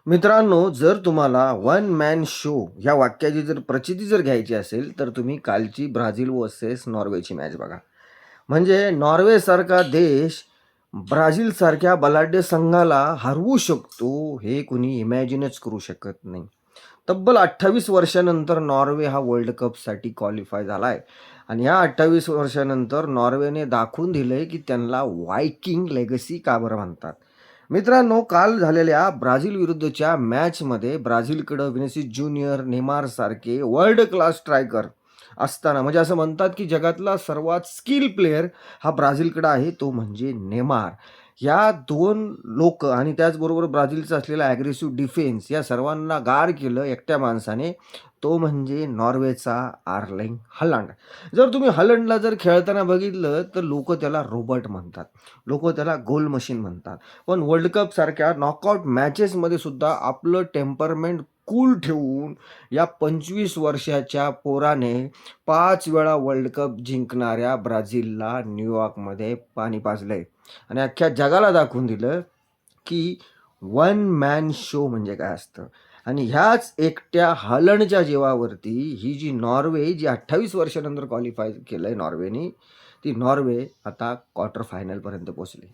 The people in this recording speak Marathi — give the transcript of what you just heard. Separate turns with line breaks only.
मित्रांनो, जर तुम्हाला वन मॅन शो या वाक्याची जर प्रचिती जर घ्यायची असेल, तर तुम्ही कालची ब्राझील वर्सेस नॉर्वेची मॅच बघा. म्हणजे नॉर्वेसारखा देश ब्राझीलसारख्या बलाढ्य संघाला हरवू शकतो, हे कुणी इमॅजिनच करू शकत नाही. तब्बल 28 वर्षानंतर नॉर्वे हा वर्ल्ड कपसाठी क्वालिफाय झालाय आणि या 28 वर्षानंतर नॉर्वेने दाखवून दिलंय, की त्यांना व्हायकिंग लेगसी का बरं म्हणतात. मित्रांनो, काल झालेल्या ब्राझील विरुद्धच्या मॅचमध्ये ब्राझीलकडं व्हिनिसियस ज्युनियर, नेमारसारखे वर्ल्ड क्लास स्ट्रायकर असताना म्हणजे असं म्हणतात, की जगातला सर्वात स्किल प्लेयर हा ब्राझीलकडे आहे, तो म्हणजे नेमार. या 2 लोकं आणि त्याचबरोबर ब्राझीलचा असलेला अग्रेसिव्ह डिफेन्स या सर्वांना गार केलं एकट्या माणसाने. तो म्हणजे नॉर्वेचा आर्लिंग हaaland. जर तुम्ही हaalandला जर खेळताना बघितलं, तर लोकं त्याला रोबोट म्हणतात. लोकं त्याला गोल मशीन म्हणतात. पण वर्ल्ड कपसारख्या नॉकआउट मॅचेसमध्ये सुद्धा आपलं टेम्परमेंट कूल ठेवून या 25 वर्षाच्या पोराने 5 वेळा वर्ल्ड कप जिंकणाऱ्या ब्राझीलला न्यूयॉर्कमध्ये पाणी पाजलंय आणि अख्ख्या जगाला दाखवून दिलं, की वन मॅन शो म्हणजे काय असतं. आणि ह्याच एकट्या हaalandच्या जीवावरती ही जी नॉर्वे जी 28 वर्षानंतर क्वालिफाय केलंय नॉर्वेनी, ती नॉर्वे आता क्वार्टर फायनलपर्यंत पोहोचली.